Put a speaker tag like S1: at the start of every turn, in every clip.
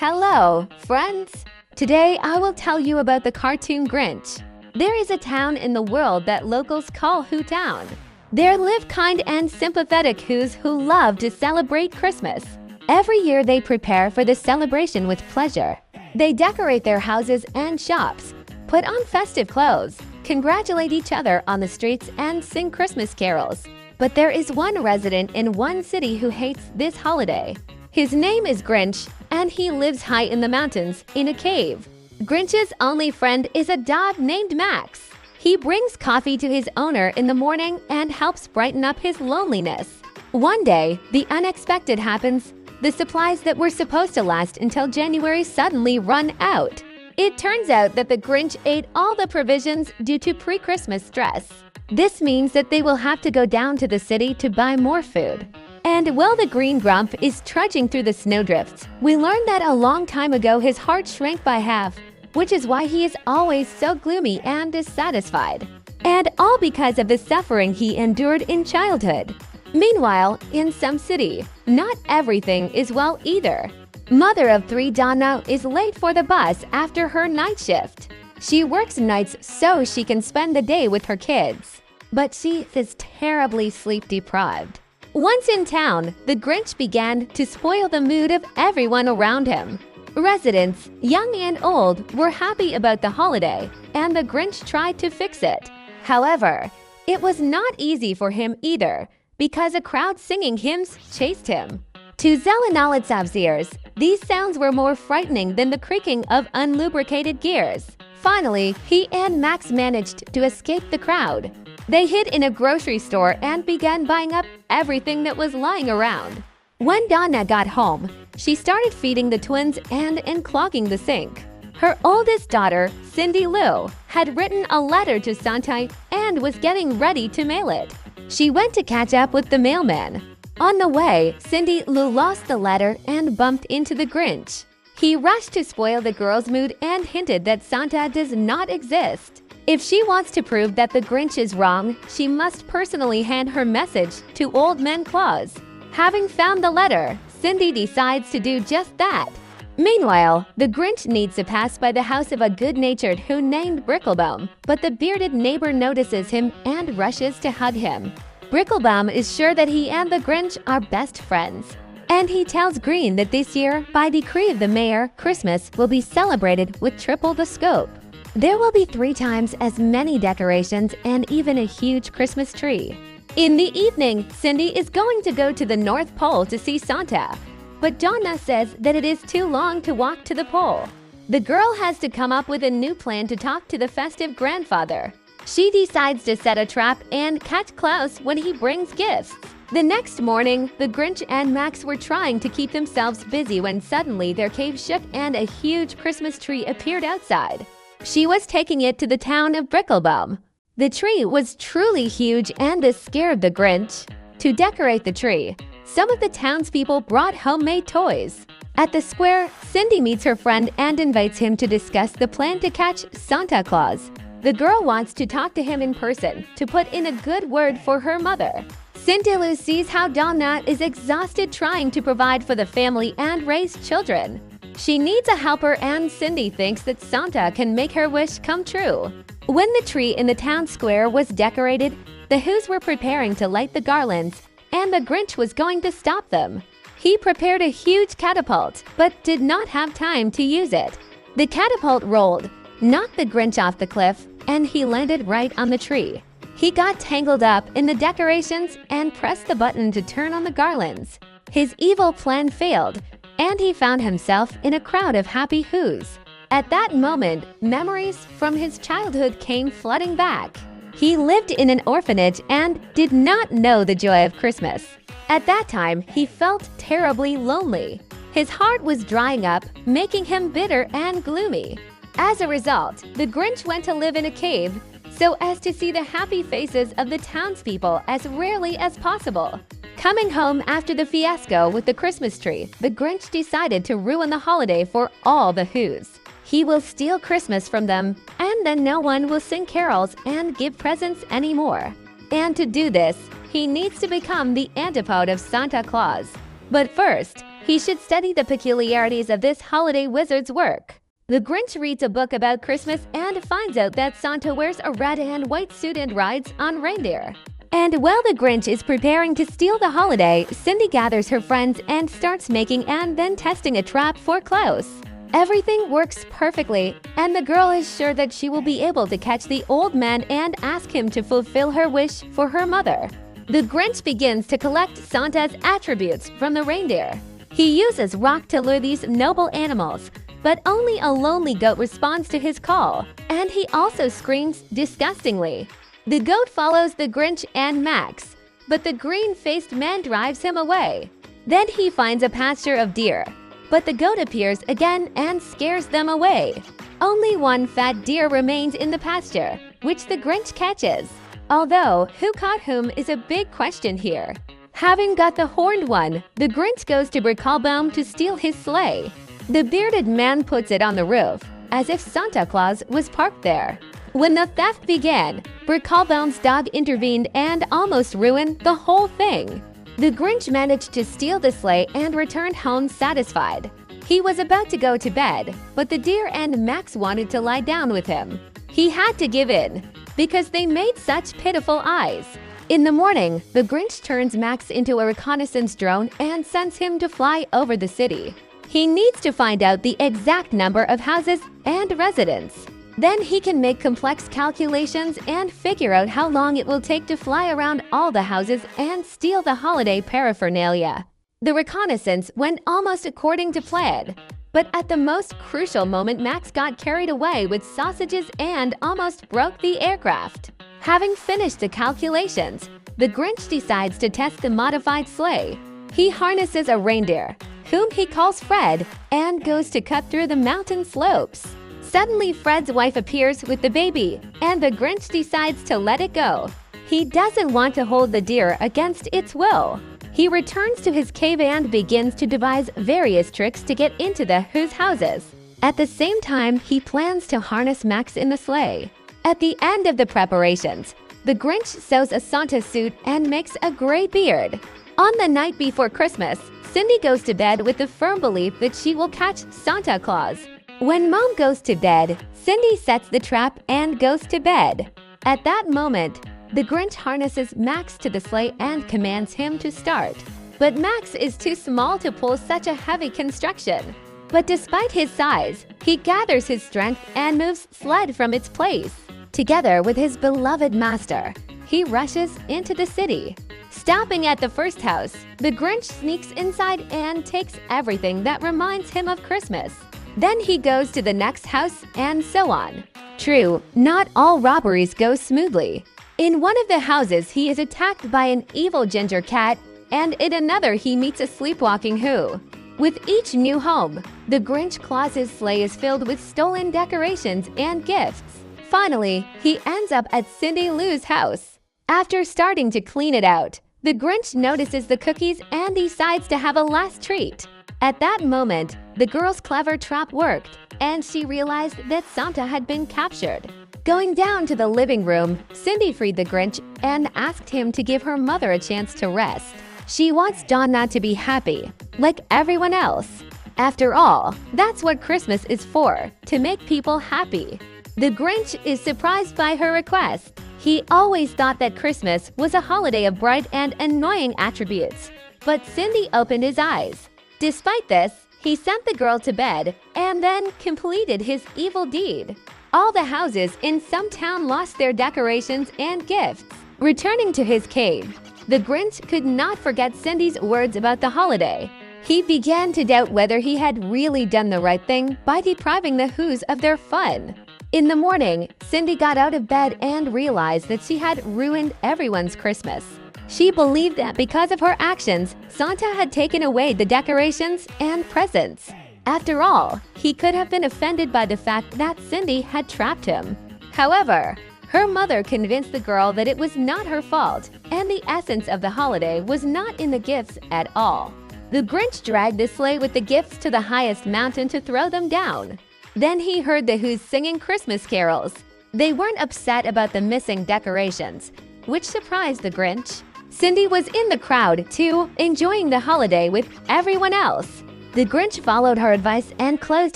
S1: Hello, friends! Today I will tell you about the cartoon Grinch. There is a town in the world that locals call Who Town. There live kind and sympathetic Who's who love to celebrate Christmas. Every year they prepare for the celebration with pleasure. They decorate their houses and shops, put on festive clothes, congratulate each other on the streets, and sing Christmas carols. But there is one resident in one city who hates this holiday. His name is Grinch, and he lives high in the mountains in a cave. Grinch's only friend is a dog named Max. He brings coffee to his owner in the morning and helps brighten up his loneliness. One day, the unexpected happens. The supplies that were supposed to last until January suddenly run out. It turns out that the Grinch ate all the provisions due to pre-Christmas stress. This means that they will have to go down to the city to buy more food. And while the Green Grump is trudging through the snowdrifts, we learn that a long time ago his heart shrank by half, which is why he is always so gloomy and dissatisfied. And all because of the suffering he endured in childhood. Meanwhile, in some city, not everything is well either. Mother of three Donna is late for the bus after her night shift. She works nights so she can spend the day with her kids. But she is terribly sleep deprived. Once in town, the Grinch began to spoil the mood of everyone around him. Residents, young and old, were happy about the holiday, and the Grinch tried to fix it. However, it was not easy for him either, because a crowd singing hymns chased him. To Zelenolitsov's ears, these sounds were more frightening than the creaking of unlubricated gears. Finally, he and Max managed to escape the crowd. They hid in a grocery store and began buying up everything that was lying around. When Donna got home, she started feeding the twins and unclogging the sink. Her oldest daughter, Cindy Lou, had written a letter to Santa and was getting ready to mail it. She went to catch up with the mailman. On the way, Cindy Lou lost the letter and bumped into the Grinch. He rushed to spoil the girl's mood and hinted that Santa does not exist. If she wants to prove that the Grinch is wrong, she must personally hand her message to Old Man Claus. Having found the letter, Cindy decides to do just that. Meanwhile, the Grinch needs to pass by the house of a good-natured Who named Bricklebaum, but the bearded neighbor notices him and rushes to hug him. Bricklebaum is sure that he and the Grinch are best friends. And he tells Green that this year, by decree of the mayor, Christmas will be celebrated with triple the scope. There will be 3 times as many decorations and even a huge Christmas tree. In the evening, Cindy is going to go to the North Pole to see Santa. But Donna says that it is too long to walk to the pole. The girl has to come up with a new plan to talk to the festive grandfather. She decides to set a trap and catch Klaus when he brings gifts. The next morning, the Grinch and Max were trying to keep themselves busy when suddenly their cave shook and a huge Christmas tree appeared outside. She was taking it to the town of Bricklebaum. The tree was truly huge and this scared the Grinch. To decorate the tree, some of the townspeople brought homemade toys. At the square, Cindy meets her friend and invites him to discuss the plan to catch Santa Claus. The girl wants to talk to him in person to put in a good word for her mother. Cindy Lou sees how Donna is exhausted trying to provide for the family and raise children. She needs a helper and Cindy thinks that Santa can make her wish come true. When the tree in the town square was decorated, the Who's were preparing to light the garlands, and the Grinch was going to stop them. He prepared a huge catapult, but did not have time to use it. The catapult rolled, knocked the Grinch off the cliff, and he landed right on the tree. He got tangled up in the decorations and pressed the button to turn on the garlands. His evil plan failed, and he found himself in a crowd of happy Who's. At that moment, memories from his childhood came flooding back. He lived in an orphanage and did not know the joy of Christmas. At that time, he felt terribly lonely. His heart was drying up, making him bitter and gloomy. As a result, the Grinch went to live in a cave so as to see the happy faces of the townspeople as rarely as possible. Coming home after the fiasco with the Christmas tree, the Grinch decided to ruin the holiday for all the Who's. He will steal Christmas from them, and then no one will sing carols and give presents anymore. And to do this, he needs to become the antipode of Santa Claus. But first, He should study the peculiarities of this holiday wizard's work. The Grinch reads a book about Christmas and finds out that Santa wears a red and white suit and rides on reindeer. And while the Grinch is preparing to steal the holiday, Cindy gathers her friends and starts making and then testing a trap for Klaus. Everything works perfectly, and the girl is sure that she will be able to catch the old man and ask him to fulfill her wish for her mother. The Grinch begins to collect Santa's attributes from the reindeer. He uses rock to lure these noble animals, but only a lonely goat responds to his call, and he also screams disgustingly. The goat follows the Grinch and Max, but the green-faced man drives him away. Then he finds a pasture of deer, but the goat appears again and scares them away. Only one fat deer remains in the pasture, which the Grinch catches. Although, who caught whom is a big question here. Having got the horned one, the Grinch goes to Bricklebaum to steal his sleigh. The bearded man puts it on the roof, as if Santa Claus was parked there. When the theft began, Bricklebaum's dog intervened and almost ruined the whole thing. The Grinch managed to steal the sleigh and returned home satisfied. He was about to go to bed, but the deer and Max wanted to lie down with him. He had to give in, because they made such pitiful eyes. In the morning, the Grinch turns Max into a reconnaissance drone and sends him to fly over the city. He needs to find out the exact number of houses and residents. Then he can make complex calculations and figure out how long it will take to fly around all the houses and steal the holiday paraphernalia. The reconnaissance went almost according to plan, but at the most crucial moment Max got carried away with sausages and almost broke the aircraft. Having finished the calculations, the Grinch decides to test the modified sleigh. He harnesses a reindeer, whom he calls Fred, and goes to cut through the mountain slopes. Suddenly, Fred's wife appears with the baby, and the Grinch decides to let it go. He doesn't want to hold the deer against its will. He returns to his cave and begins to devise various tricks to get into the Who's houses. At the same time, he plans to harness Max in the sleigh. At the end of the preparations, the Grinch sews a Santa suit and makes a gray beard. On the night before Christmas, Cindy goes to bed with the firm belief that she will catch Santa Claus. When Mom goes to bed, Cindy sets the trap and goes to bed. At that moment, the Grinch harnesses Max to the sleigh and commands him to start. But Max is too small to pull such a heavy construction. But despite his size, he gathers his strength and moves sled from its place. Together with his beloved master, he rushes into the city. Stopping at the first house, the Grinch sneaks inside and takes everything that reminds him of Christmas. Then he goes to the next house and so on. True, not all robberies go smoothly. In one of the houses, he is attacked by an evil ginger cat, and in another he meets a sleepwalking Who. With each new home, the Grinch Claus's sleigh is filled with stolen decorations and gifts. Finally, he ends up at Cindy Lou's house. After starting to clean it out, the Grinch notices the cookies and decides to have a last treat. At that moment, the girl's clever trap worked, and she realized that Santa had been captured. Going down to the living room, Cindy freed the Grinch and asked him to give her mother a chance to rest. She wants Donna to be happy, like everyone else. After all, that's what Christmas is for, to make people happy. The Grinch is surprised by her request. He always thought that Christmas was a holiday of bright and annoying attributes, but Cindy opened his eyes. Despite this, he sent the girl to bed and then completed his evil deed. All the houses in some town lost their decorations and gifts. Returning to his cave, the Grinch could not forget Cindy's words about the holiday. He began to doubt whether he had really done the right thing by depriving the Who's of their fun. In the morning, Cindy got out of bed and realized that she had ruined everyone's Christmas. She believed that because of her actions, Santa had taken away the decorations and presents. After all, he could have been offended by the fact that Cindy had trapped him. However, her mother convinced the girl that it was not her fault, and the essence of the holiday was not in the gifts at all. The Grinch dragged the sleigh with the gifts to the highest mountain to throw them down. Then he heard the Who's singing Christmas carols. They weren't upset about the missing decorations, which surprised the Grinch. Cindy was in the crowd too, enjoying the holiday with everyone else. The Grinch followed her advice and closed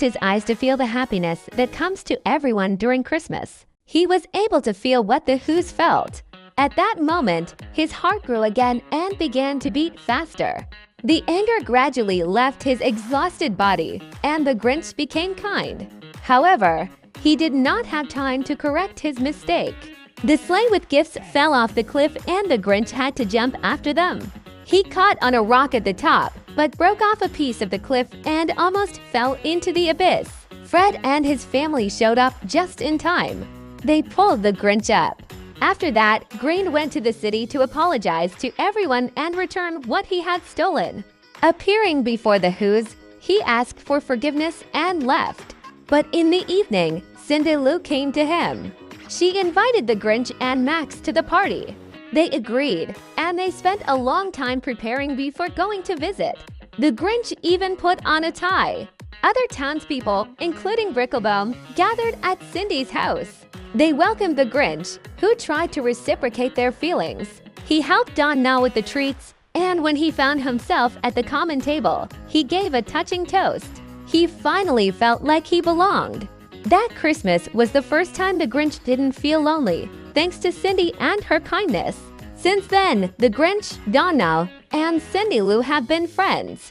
S1: his eyes to feel the happiness that comes to everyone during Christmas. He was able to feel what the Who's felt. At that moment, his heart grew again and began to beat faster. The anger gradually left his exhausted body, and the Grinch became kind. However, he did not have time to correct his mistake. The sleigh with gifts fell off the cliff and the Grinch had to jump after them. He caught on a rock at the top, but broke off a piece of the cliff and almost fell into the abyss. Fred and his family showed up just in time. They pulled the Grinch up. After that, Green went to the city to apologize to everyone and return what he had stolen. Appearing before the Who's, he asked for forgiveness and left. But in the evening, Cindy Lou came to him. She invited the Grinch and Max to the party. They agreed, and they spent a long time preparing before going to visit. The Grinch even put on a tie. Other townspeople, including Bricklebaum, gathered at Cindy's house. They welcomed the Grinch, who tried to reciprocate their feelings. He helped Don Now with the treats, and when he found himself at the common table, he gave a touching toast. He finally felt like he belonged. That Christmas was the first time the Grinch didn't feel lonely, thanks to Cindy and her kindness. Since then, the Grinch, Don Now, and Cindy Lou have been friends.